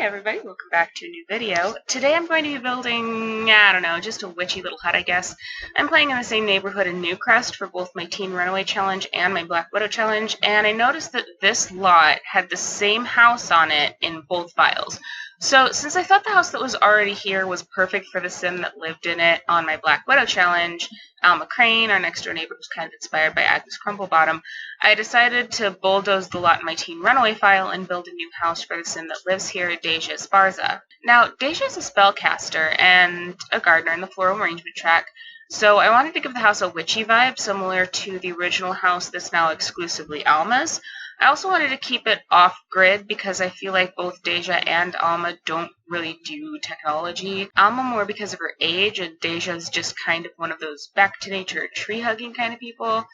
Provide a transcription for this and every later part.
everybody, welcome back to a new video. Today I'm going to be building, I don't know, just a witchy little hut, I guess. I'm playing in the same neighborhood in Newcrest for both my Teen Runaway Challenge and my Black Widow Challenge, and I noticed that this lot had the same house on it in both files. So, since I thought the house that was already here was perfect for the sim that lived in it on my Black Widow Challenge, Alma Crane, our next door neighbor, was kind of inspired by Agnes Crumplebottom, I decided to bulldoze the lot in my Teen Runaway file and build a new house for the sim that lives here, Deja Esparza. Now, Deja is a spellcaster and a gardener in the floral arrangement track, so I wanted to give the house a witchy vibe, similar to the original house that's now exclusively Alma's. I also wanted to keep it off-grid because I feel like both Deja and Alma don't really do technology. Alma more because of her age, and Deja's just kind of one of those back-to-nature, tree-hugging kind of people.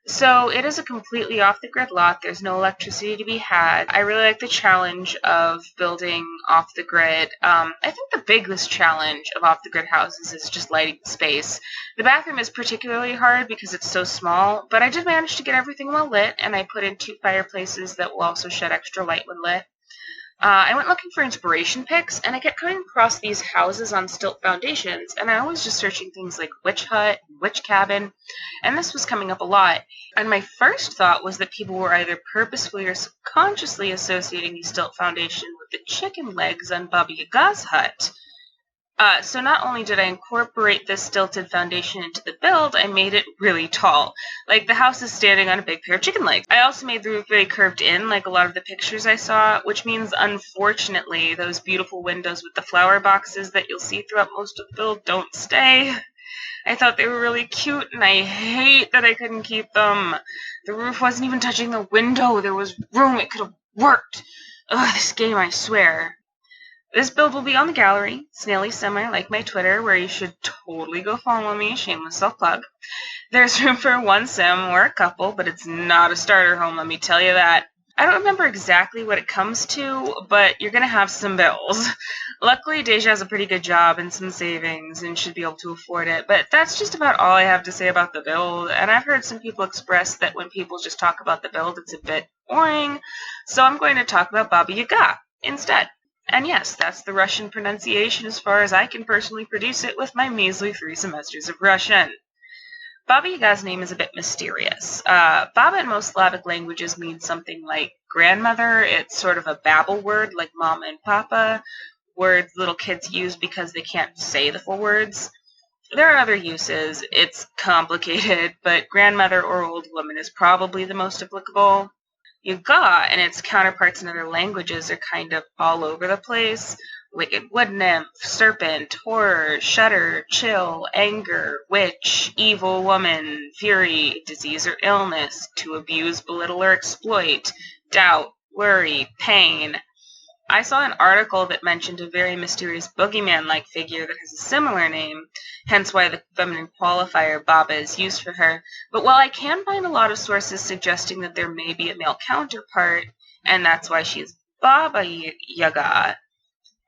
So it is a completely off-the-grid lot. There's no electricity to be had. I really like the challenge of building off-the-grid. I think the biggest challenge of off-the-grid houses is just lighting the space. The bathroom is particularly hard because it's so small, but I did manage to get everything well lit, and I put in 2 fireplaces that will also shed extra light when lit. I went looking for inspiration pics, and I kept coming across these houses on stilt foundations, and I was just searching things like witch hut, witch cabin, and this was coming up a lot. And my first thought was that people were either purposefully or subconsciously associating the stilt foundation with the chicken legs on Baba Yaga's hut. So not only did I incorporate this stilted foundation into the build, I made it really tall. Like, the house is standing on a big pair of chicken legs. I also made the roof very curved in, like a lot of the pictures I saw, which means, unfortunately, those beautiful windows with the flower boxes that you'll see throughout most of the build don't stay. I thought they were really cute, and I hate that I couldn't keep them. The roof wasn't even touching the window. There was room. It could have worked. Ugh, this game, I swear. This build will be on the gallery, Snaily Semi, like my Twitter, where you should totally go follow me, shameless self-plug. There's room for one sim or a couple, but it's not a starter home, let me tell you that. I don't remember exactly what it comes to, but you're going to have some bills. Luckily, Deja has a pretty good job and some savings and should be able to afford it, but that's just about all I have to say about the build, and I've heard some people express that when people just talk about the build, it's a bit boring, so I'm going to talk about Baba Yaga instead. And yes, that's the Russian pronunciation as far as I can personally produce it with my measly 3 semesters of Russian. Baba Yaga's name is a bit mysterious. Baba in most Slavic languages means something like grandmother. It's sort of a babble word like mama and papa, words little kids use because they can't say the full words. There are other uses. It's complicated, but grandmother or old woman is probably the most applicable. Yaga and its counterparts in other languages are kind of all over the place. Wicked wood nymph, serpent, horror, shudder, chill, anger, witch, evil woman, fury, disease or illness, to abuse, belittle, or exploit, doubt, worry, pain. I saw an article that mentioned a very mysterious boogeyman-like figure that has a similar name, hence why the feminine qualifier Baba is used for her. But while I can find a lot of sources suggesting that there may be a male counterpart, and that's why she is Baba Yaga,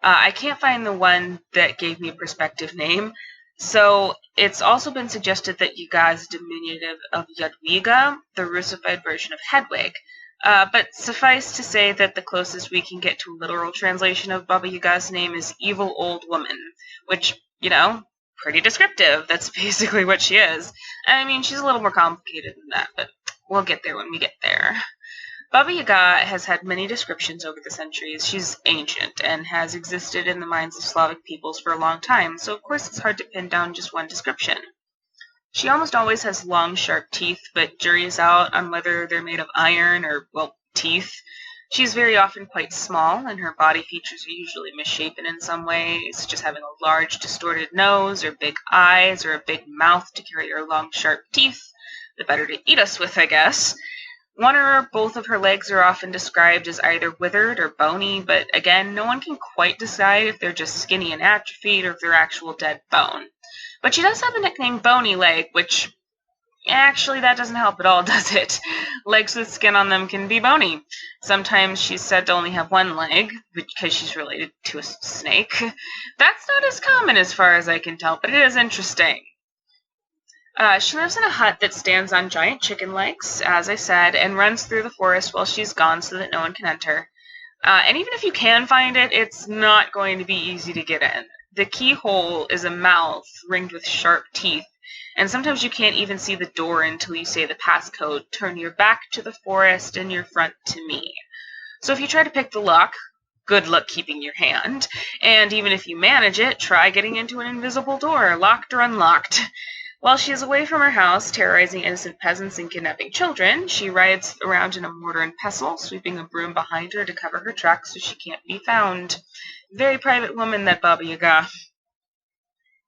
I can't find the one that gave me a prospective name. So it's also been suggested that Yaga is diminutive of Jadwiga, the Russified version of Hedwig. But suffice to say that the closest we can get to a literal translation of Baba Yaga's name is Evil Old Woman, which, you know, pretty descriptive. That's basically what she is. I mean, she's a little more complicated than that, but we'll get there when we get there. Baba Yaga has had many descriptions over the centuries. She's ancient and has existed in the minds of Slavic peoples for a long time, so of course it's hard to pin down just one description. She almost always has long, sharp teeth, but jury is out on whether they're made of iron or, well, teeth. She's very often quite small, and her body features are usually misshapen in some ways, such as having a large, distorted nose, or big eyes, or a big mouth to carry her long, sharp teeth. The better to eat us with, I guess. One or both of her legs are often described as either withered or bony, but again, no one can quite decide if they're just skinny and atrophied or if they're actual dead bone. But she does have the nickname Bony Leg, which, actually, that doesn't help at all, does it? Legs with skin on them can be bony. Sometimes she's said to only have one leg, because she's related to a snake. That's not as common as far as I can tell, but it is interesting. She lives in a hut that stands on giant chicken legs, as I said, and runs through the forest while she's gone so that no one can enter. And even if you can find it, it's not going to be easy to get in. The keyhole is a mouth ringed with sharp teeth, and sometimes you can't even see the door until you say the passcode, "Turn your back to the forest and your front to me." So if you try to pick the lock, good luck keeping your hand. And even if you manage it, try getting into an invisible door, locked or unlocked. While she is away from her house, terrorizing innocent peasants and kidnapping children, she rides around in a mortar and pestle, sweeping a broom behind her to cover her tracks so she can't be found. Very private woman, that Baba Yaga.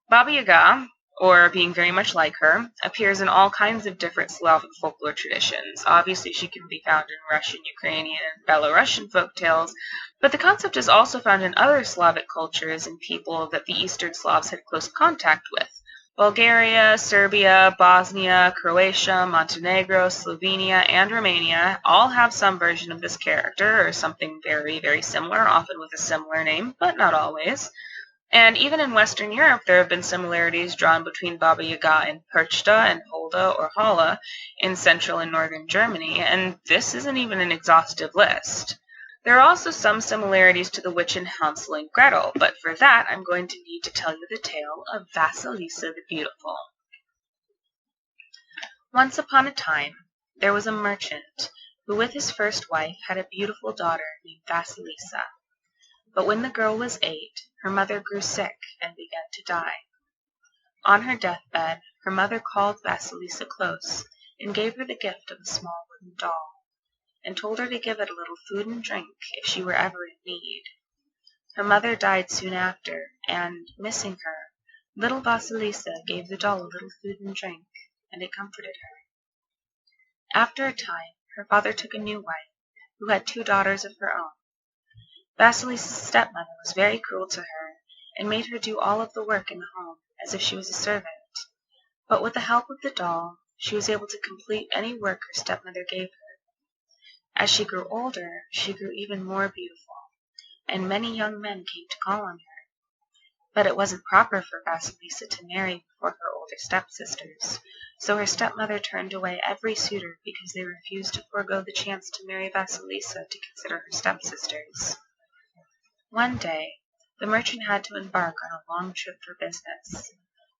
Baba Yaga, or being very much like her, appears in all kinds of different Slavic folklore traditions. Obviously, she can be found in Russian, Ukrainian, and Belarusian folktales, but the concept is also found in other Slavic cultures and people that the Eastern Slavs had close contact with. Bulgaria, Serbia, Bosnia, Croatia, Montenegro, Slovenia, and Romania all have some version of this character, or something very, very similar, often with a similar name, but not always. And even in Western Europe, there have been similarities drawn between Baba Yaga and Perchta and Holda or Hala in central and northern Germany, and this isn't even an exhaustive list. There are also some similarities to the witch in Hansel and Gretel, but for that I'm going to need to tell you the tale of Vasilisa the Beautiful. Once upon a time, there was a merchant who with his first wife had a beautiful daughter named Vasilisa. But when the girl was 8, her mother grew sick and began to die. On her deathbed, her mother called Vasilisa close and gave her the gift of a small wooden doll, and told her to give it a little food and drink if she were ever in need. Her mother died soon after, and, missing her, little Vasilisa gave the doll a little food and drink, and it comforted her. After a time, her father took a new wife, who had 2 daughters of her own. Vasilisa's stepmother was very cruel to her, and made her do all of the work in the home, as if she was a servant. But with the help of the doll, she was able to complete any work her stepmother gave her. As she grew older, she grew even more beautiful, and many young men came to call on her. But it wasn't proper for Vasilisa to marry before her older stepsisters, so her stepmother turned away every suitor because they refused to forego the chance to marry Vasilisa to consider her stepsisters. One day, the merchant had to embark on a long trip for business.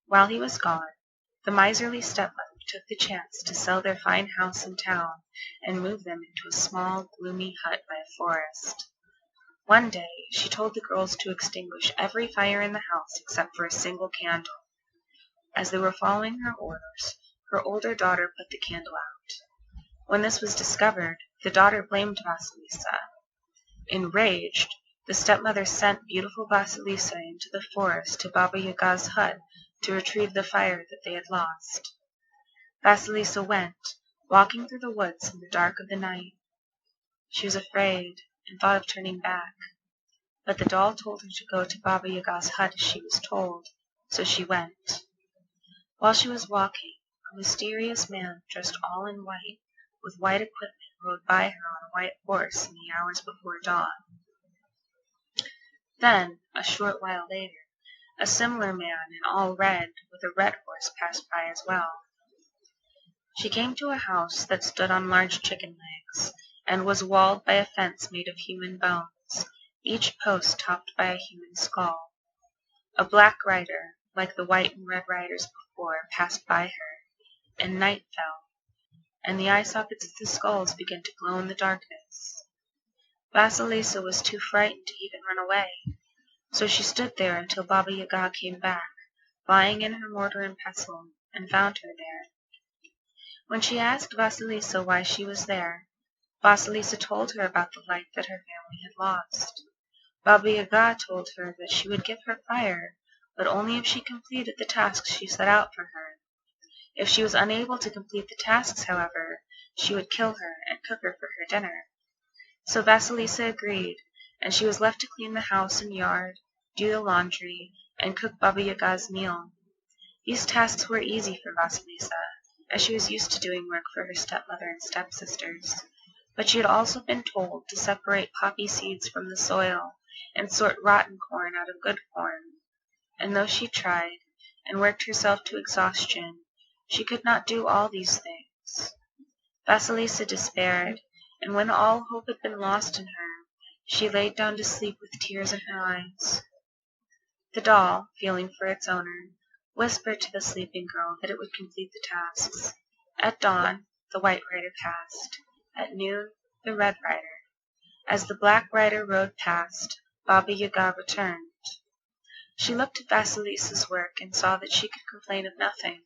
While he was gone, the miserly stepmother took the chance to sell their fine house in town and move them into a small, gloomy hut by a forest. One day, she told the girls to extinguish every fire in the house except for a single candle. As they were following her orders, her older daughter put the candle out. When this was discovered, the daughter blamed Vasilisa. Enraged, the stepmother sent beautiful Vasilisa into the forest to Baba Yaga's hut to retrieve the fire that they had lost. Vasilisa went, walking through the woods in the dark of the night. She was afraid and thought of turning back, but the doll told her to go to Baba Yaga's hut as she was told, so she went. While she was walking, a mysterious man dressed all in white, with white equipment, rode by her on a white horse in the hours before dawn. Then, a short while later, a similar man in all red, with a red horse, passed by as well. She came to a house that stood on large chicken legs, and was walled by a fence made of human bones, each post topped by a human skull. A black rider, like the white and red riders before, passed by her, and night fell, and the eye sockets of the skulls began to glow in the darkness. Vasilisa was too frightened to even run away, so she stood there until Baba Yaga came back, lying in her mortar and pestle, and found her there. When she asked Vasilisa why she was there, Vasilisa told her about the light that her family had lost. Baba Yaga told her that she would give her fire, but only if she completed the tasks she set out for her. If she was unable to complete the tasks, however, she would kill her and cook her for her dinner. So Vasilisa agreed, and she was left to clean the house and yard, do the laundry, and cook Baba Yaga's meal. These tasks were easy for Vasilisa, as she was used to doing work for her stepmother and stepsisters. But she had also been told to separate poppy seeds from the soil and sort rotten corn out of good corn. And though she tried and worked herself to exhaustion, she could not do all these things. Vasilisa despaired, and when all hope had been lost in her, She laid down to sleep with tears in her eyes. The doll, feeling for its owner, whispered to the sleeping girl that it would complete the tasks. At dawn, the white rider passed. At noon, the red rider. As the black rider rode past, Baba Yaga returned. She looked at Vasilisa's work and saw that she could complain of nothing.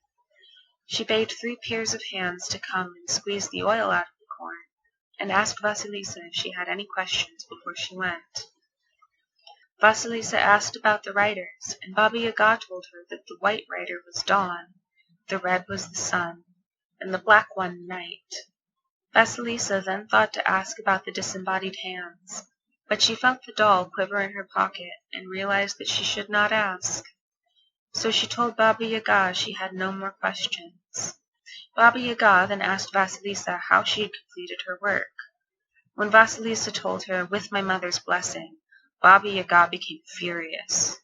She bade 3 pairs of hands to come and squeeze the oil out of the corn, and asked Vasilisa if she had any questions before she went. Vasilisa asked about the riders, and Baba Yaga told her that the white rider was dawn, the red was the sun, and the black one night. Vasilisa then thought to ask about the disembodied hands, but she felt the doll quiver in her pocket and realized that she should not ask. So she told Baba Yaga she had no more questions. Baba Yaga then asked Vasilisa how she had completed her work. When Vasilisa told her, "With my mother's blessing," Baba Yaga became furious.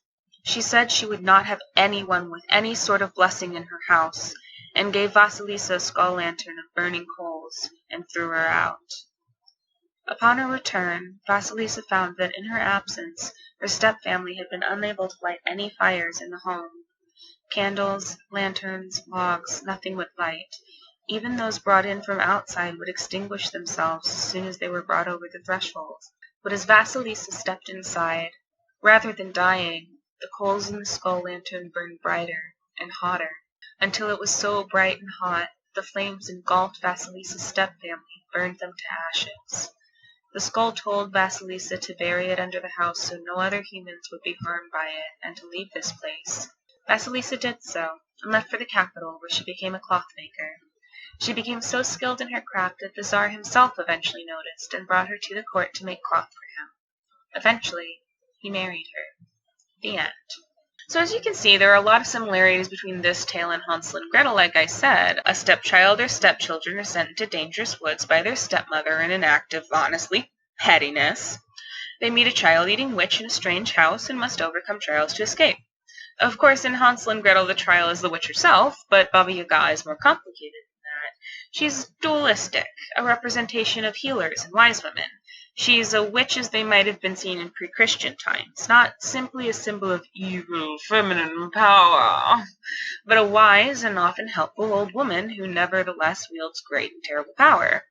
She said she would not have anyone with any sort of blessing in her house, and gave Vasilisa a skull lantern of burning coals, and threw her out. Upon her return, Vasilisa found that in her absence, her step-family had been unable to light any fires in the home. Candles, lanterns, logs, nothing would light. Even those brought in from outside would extinguish themselves as soon as they were brought over the threshold. But as Vasilisa stepped inside, rather than dying, the coals in the skull lantern burned brighter and hotter, until it was so bright and hot the flames engulfed Vasilisa's step-family, burned them to ashes. The skull told Vasilisa to bury it under the house so no other humans would be harmed by it, and to leave this place. Vasilisa did so, and left for the capital, where she became a cloth-maker. She became so skilled in her craft that the Tsar himself eventually noticed, and brought her to the court to make cloth for him. Eventually, he married her. The end. So as you can see, there are a lot of similarities between this tale and Hansel and Gretel. Like I said, a stepchild or stepchildren are sent into dangerous woods by their stepmother in an act of, honestly, pettiness. They meet a child-eating witch in a strange house and must overcome trials to escape. Of course, in Hansel and Gretel, the trial is the witch herself, but Baba Yaga is more complicated than that. She's dualistic, a representation of healers and wise women. She's a witch as they might have been seen in pre-Christian times, not simply a symbol of evil, feminine power, but a wise and often helpful old woman who nevertheless wields great and terrible power.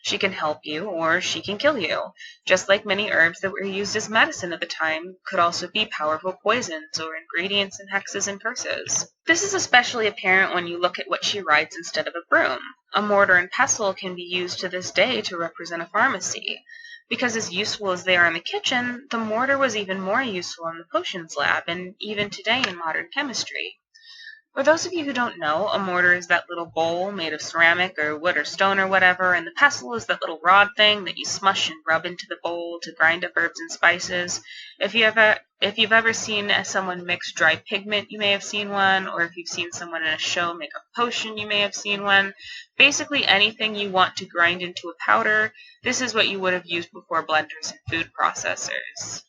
She can help you, or she can kill you, just like many herbs that were used as medicine at the time could also be powerful poisons or ingredients in hexes and curses. This is especially apparent when you look at what she rides instead of a broom. A mortar and pestle can be used to this day to represent a pharmacy. Because as useful as they are in the kitchen, the mortar was even more useful in the potions lab, and even today in modern chemistry. For those of you who don't know, a mortar is that little bowl made of ceramic or wood or stone or whatever, and the pestle is that little rod thing that you smush and rub into the bowl to grind up herbs and spices. If you've ever seen someone mix dry pigment, you may have seen one, or if you've seen someone in a show make a potion, you may have seen one. Basically anything you want to grind into a powder, this is what you would have used before blenders and food processors.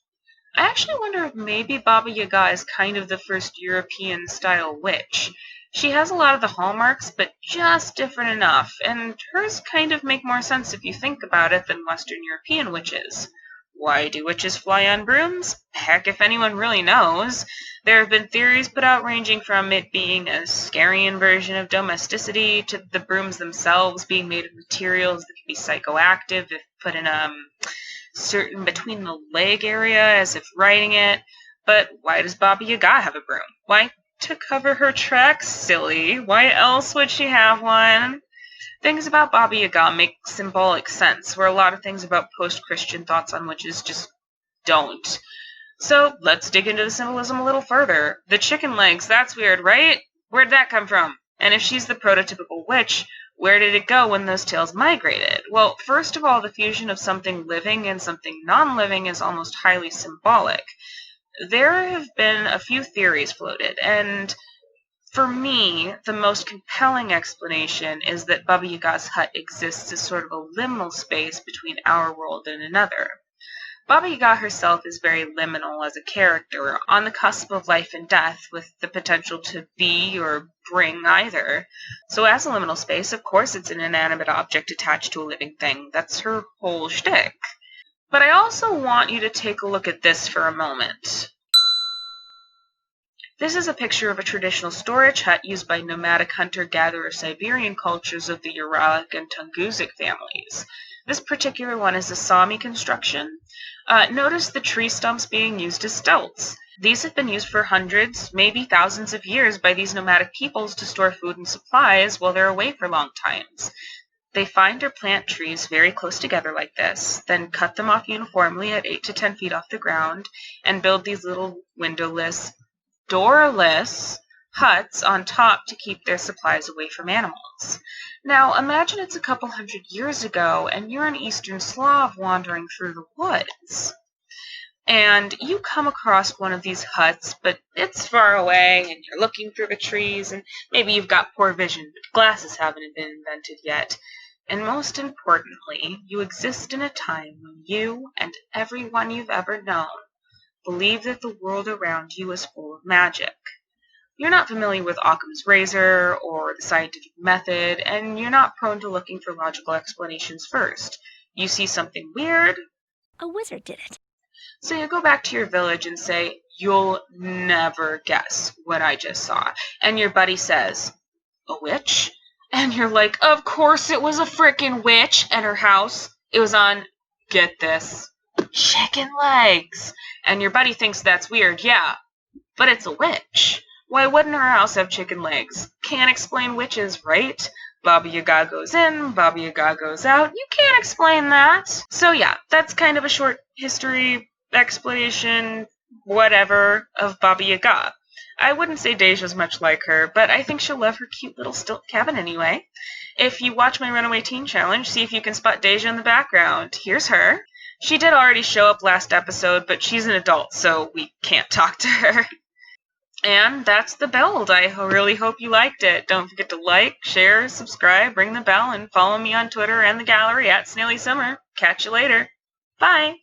I actually wonder if maybe Baba Yaga is kind of the first European-style witch. She has a lot of the hallmarks, but just different enough, and hers kind of make more sense if you think about it than Western European witches. Why do witches fly on brooms? Heck, if anyone really knows. There have been theories put out ranging from it being a Scarian version of domesticity to the brooms themselves being made of materials that can be psychoactive if put in certain between the leg area as if riding it. But why does Baba Yaga have a broom? Why, to cover her tracks, silly. Why else would she have one? Things about Baba Yaga make symbolic sense, where a lot of things about post-Christian thoughts on witches just don't. So let's dig into the symbolism a little further. The chicken legs, that's weird, right? Where'd that come from? And if she's the prototypical witch, where did it go when those tails migrated? Well, first of all, the fusion of something living and something non-living is almost highly symbolic. There have been a few theories floated, and for me, the most compelling explanation is that Baba Yaga's hut exists as sort of a liminal space between our world and another. Baba Yaga herself is very liminal as a character, on the cusp of life and death, with the potential to be or bring either. So as a liminal space, of course it's an inanimate object attached to a living thing. That's her whole shtick. But I also want you to take a look at this for a moment. This is a picture of a traditional storage hut used by nomadic hunter-gatherer Siberian cultures of the Uralic and Tungusic families. This particular one is a Sami construction. Notice the tree stumps being used as stilts. These have been used for hundreds, maybe thousands of years by these nomadic peoples to store food and supplies while they're away for long times. They find or plant trees very close together like this, then cut them off uniformly at 8 to 10 feet off the ground, and build these little windowless, doorless huts on top to keep their supplies away from animals. Now, imagine it's a couple hundred years ago, and you're an Eastern Slav wandering through the woods. And you come across one of these huts, but it's far away, and you're looking through the trees, and maybe you've got poor vision, but glasses haven't been invented yet. And most importantly, you exist in a time when you and everyone you've ever known believe that the world around you is full of magic. You're not familiar with Occam's razor or the scientific method, and you're not prone to looking for logical explanations first. You see something weird, a wizard did it. So you go back to your village and say, "You'll never guess what I just saw." And your buddy says, "A witch?" And you're like, "Of course it was a frickin' witch." And her house, it was on, get this, chicken legs. And your buddy thinks that's weird. Yeah, but it's a witch. Why wouldn't her house have chicken legs? Can't explain witches, right? Baba Yaga goes in, Baba Yaga goes out. You can't explain that. So yeah, that's kind of a short history explanation, whatever, of Baba Yaga. I wouldn't say Deja's much like her, but I think she'll love her cute little stilt cabin anyway. If you watch my Runaway Teen Challenge, see if you can spot Deja in the background. Here's her. She did already show up last episode, but she's an adult, so we can't talk to her. And that's the build. I really hope you liked it. Don't forget to like, share, subscribe, ring the bell, and follow me on Twitter and the gallery at SnaillySummer. Catch you later. Bye!